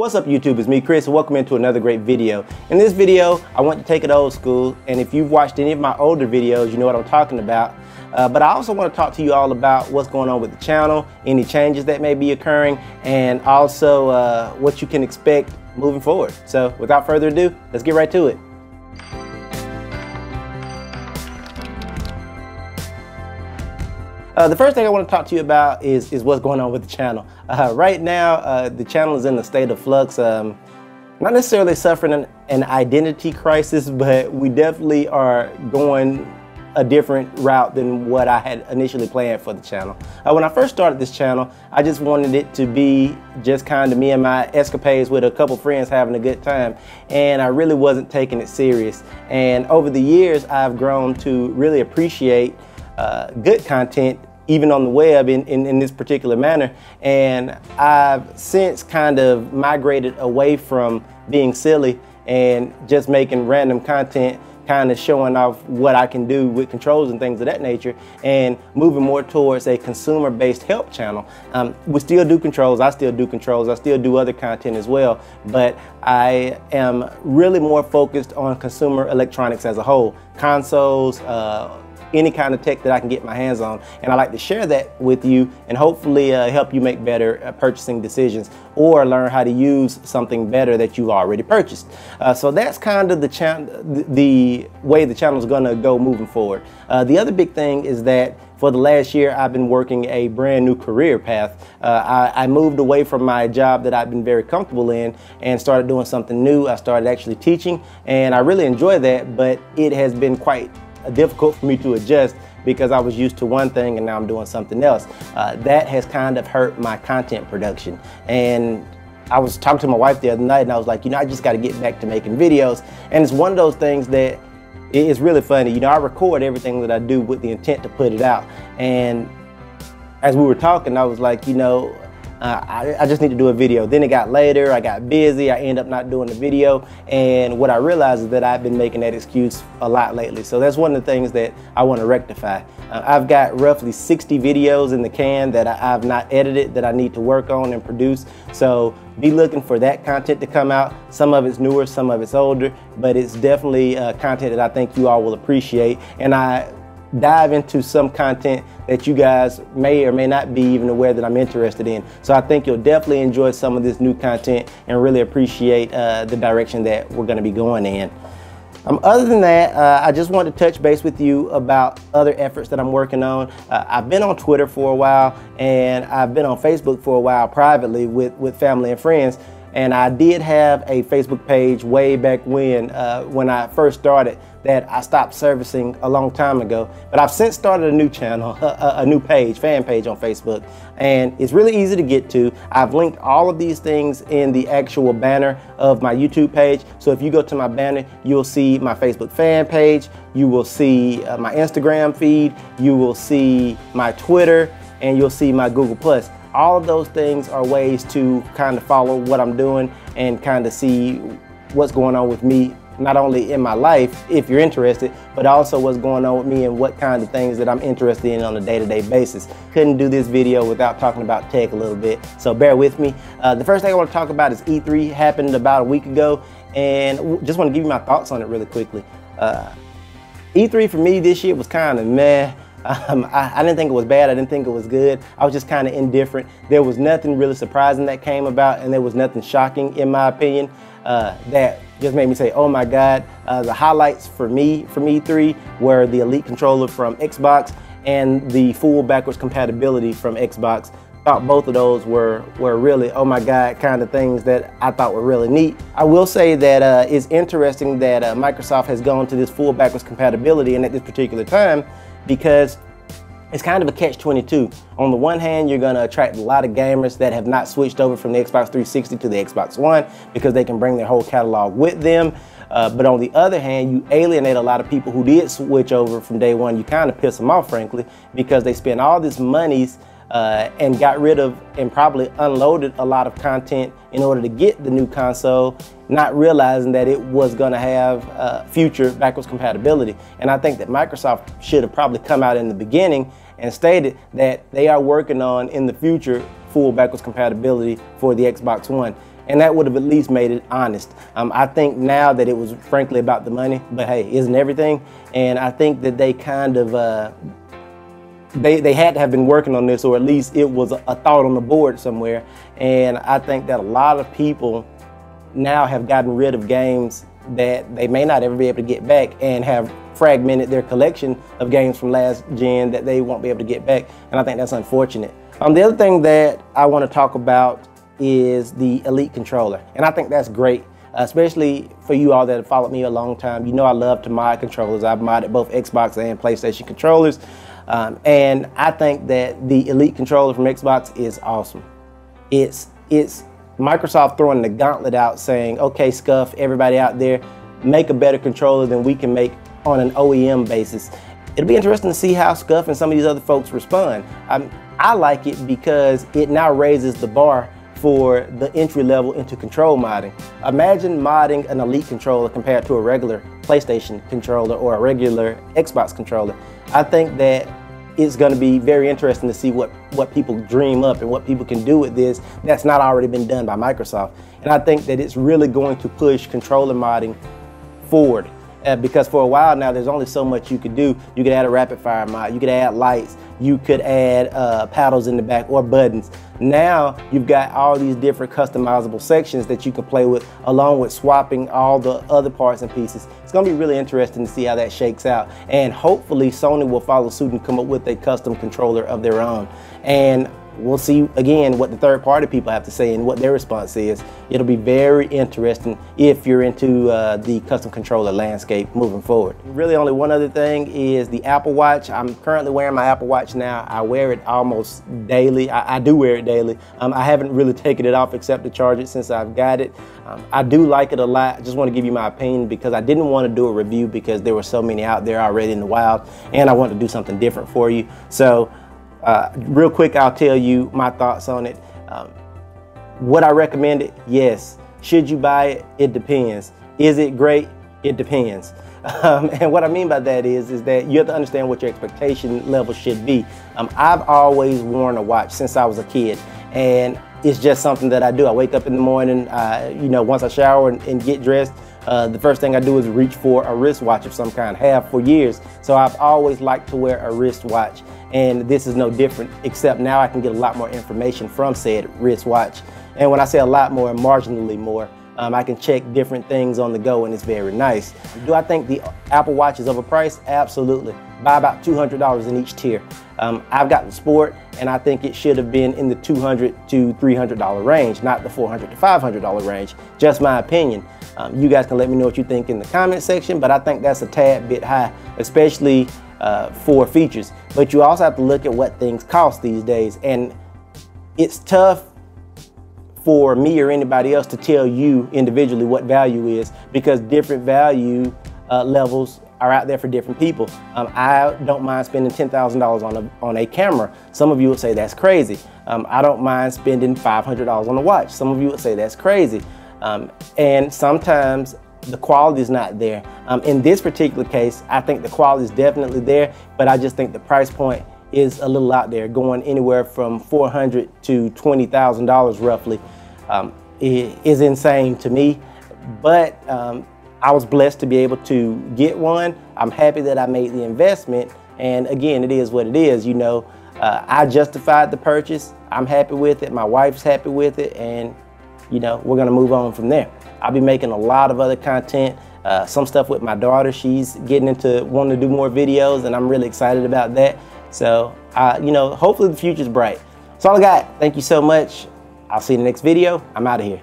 What's up YouTube, it's me Chris and welcome into another great video. In this video, I want to take it old school, and if you've watched any of my older videos, you know what I'm talking about. But I also want to talk to you all about what's going on with the channel, any changes that may be occurring, and also what you can expect moving forward. So without further ado, let's get right to it. The first thing I want to talk to you about is what's going on with the channel. Right now, the channel is in a state of flux. Not necessarily suffering an identity crisis, but we definitely are going a different route than what I had initially planned for the channel. When I first started this channel, I just wanted it to be just kind of me and my escapades with a couple friends having a good time, and I really wasn't taking it serious. And over the years, I've grown to really appreciate good content, even on the web in this particular manner. And I've since kind of migrated away from being silly and just making random content, kind of showing off what I can do with controls and things of that nature, and moving more towards a consumer-based help channel. We still do controls, I still do other content as well, but I am really more focused on consumer electronics as a whole, consoles, any kind of tech that I can get my hands on, and I like to share that with you and hopefully help you make better purchasing decisions or learn how to use something better that you've already purchased. So that's kind of the way the channel is going to go moving forward. The other big thing is that for the last year, I've been working a brand new career path. I moved away from my job that I've been very comfortable in and started doing something new. I started actually teaching, and I really enjoy that, but it has been quite difficult for me to adjust because I was used to one thing and now I'm doing something else. That has kind of hurt my content production. And I was talking to my wife the other night and I was like, I just got to get back to making videos. And it's one of those things that it's really funny. I record everything that I do with the intent to put it out. And as we were talking, I was like, I just need to do a video. Then it got later, I got busy, I ended up not doing the video, and what I realized is that I've been making that excuse a lot lately. So that's one of the things that I want to rectify. I've got roughly 60 videos in the can that I've not edited that I need to work on and produce. So be looking for that content to come out. Some of it's newer, some of it's older, but it's definitely content that I think you all will appreciate. And I dive into some content that you guys may or may not be even aware that I'm interested in. So I think you'll definitely enjoy some of this new content and really appreciate the direction that we're going to be going in. Other than that, I just wanted to touch base with you about other efforts that I'm working on. I've been on Twitter for a while, and I've been on Facebook for a while privately with family and friends. And I did have a Facebook page way back when I first started that I stopped servicing a long time ago. But I've since started a new channel, a new page, fan page on Facebook. And it's really easy to get to. I've linked all of these things in the actual banner of my YouTube page. So if you go to my banner, you'll see my Facebook fan page, you will see my Instagram feed, you will see my Twitter, and you'll see my Google+. All of those things are ways to kind of follow what I'm doing and kind of see what's going on with me, not only in my life, if you're interested, but also what's going on with me and what kind of things that I'm interested in on a day-to-day basis. Couldn't do this video without talking about tech a little bit, so bear with me. The first thing I want to talk about is E3. Happened about a week ago, and just want to give you my thoughts on it really quickly. E3 for me this year was kind of meh. I didn't think it was bad, I didn't think it was good. I was just kind of indifferent. There was nothing really surprising that came about, and there was nothing shocking, in my opinion, that just made me say, oh my God. The highlights for me from E3 were the Elite controller from Xbox and the full backwards compatibility from Xbox. Thought both of those were really, oh my God, kind of things that I thought were really neat. I will say that it's interesting that Microsoft has gone to this full backwards compatibility and at this particular time, because it's kind of a catch-22. On the one hand, you're going to attract a lot of gamers that have not switched over from the Xbox 360 to the Xbox One because they can bring their whole catalog with them. But on the other hand, you alienate a lot of people who did switch over from day one. You kind of piss them off, frankly, because they spend all this monies and got rid of and probably unloaded a lot of content in order to get the new console, not realizing that it was going to have future backwards compatibility. And I think that Microsoft should have probably come out in the beginning and stated that they are working on in the future full backwards compatibility for the Xbox One. and that would have at least made it honest. I think now that it was frankly about the money, but hey, isn't everything? And I think that they kind of they had to have been working on this, or at least it was a thought on the board somewhere. And I think that a lot of people now have gotten rid of games that they may not ever be able to get back, and have fragmented their collection of games from last gen that they won't be able to get back. And I think that's unfortunate. The other thing that I want to talk about is the Elite controller. And I think that's great, especially for you all that have followed me a long time. You know I love to mod controllers. I've modded both Xbox and PlayStation controllers. And I think that the Elite controller from Xbox is awesome. It's Microsoft throwing the gauntlet out saying, okay, Scuff, everybody out there, make a better controller than we can make on an OEM basis. It'll be interesting to see how Scuff and some of these other folks respond. I like it because it now raises the bar for the entry level into control modding. Imagine modding an Elite controller compared to a regular PlayStation controller or a regular Xbox controller. I think that it's going to be very interesting to see what people dream up and what people can do with this that's not already been done by Microsoft. And I think that it's really going to push controller modding forward. Because for a while now, there's only so much you could do. You could add a rapid fire mod, you could add lights, you could add paddles in the back or buttons. Now you've got all these different customizable sections that you can play with, along with swapping all the other parts and pieces. It's gonna be really interesting to see how that shakes out. And hopefully Sony will follow suit and come up with a custom controller of their own. And we'll see again what the third-party people have to say and what their response is. It'll be very interesting if you're into the custom controller landscape moving forward. Really only one other thing is the Apple Watch. I'm currently wearing my Apple Watch now. I wear it almost daily. I do wear it daily. I haven't really taken it off except to charge it since I've got it. I do like it a lot. I just want to give you my opinion because I didn't want to do a review because there were so many out there already in the wild, and I wanted to do something different for you. So real quick, I'll tell you my thoughts on it. Would I recommend it? Yes. Should you buy it? It depends. Is it great? It depends. And what I mean by that is that you have to understand what your expectation level should be. I've always worn a watch since I was a kid, and it's just something that I do. I wake up in the morning, you know, once I shower and get dressed, the first thing I do is reach for a wristwatch of some kind. Have for years. So I've always liked to wear a wristwatch, and this is no different, except now I can get a lot more information from said wristwatch. And when I say a lot more, marginally more, I can check different things on the go, and it's very nice. Do I think the Apple Watch is overpriced? Absolutely. By about $200 in each tier. I've got the Sport, and I think it should have been in the $200 to $300 range, not the $400 to $500 range. Just my opinion. You guys can let me know what you think in the comment section, but I think that's a tad bit high, especially for features. But you also have to look at what things cost these days, and it's tough for me or anybody else to tell you individually what value is, because different value levels are out there for different people. I don't mind spending $10,000 on a camera. Some of you would say that's crazy. I don't mind spending $500 on a watch. Some of you would say that's crazy. And sometimes the quality is not there. In this particular case, I think the quality is definitely there, but I just think the price point is a little out there, going anywhere from $400 to $20,000 roughly. Is insane to me, but I was blessed to be able to get one. I'm happy that I made the investment, and again, it is what it is. You know, I justified the purchase. I'm happy with it. My wife's happy with it, and you know, we're gonna move on from there. I'll be making a lot of other content, some stuff with my daughter. She's getting into wanting to do more videos, and I'm really excited about that. So, you know, hopefully the future's bright. That's all I got. Thank you so much. I'll see you in the next video. I'm out of here.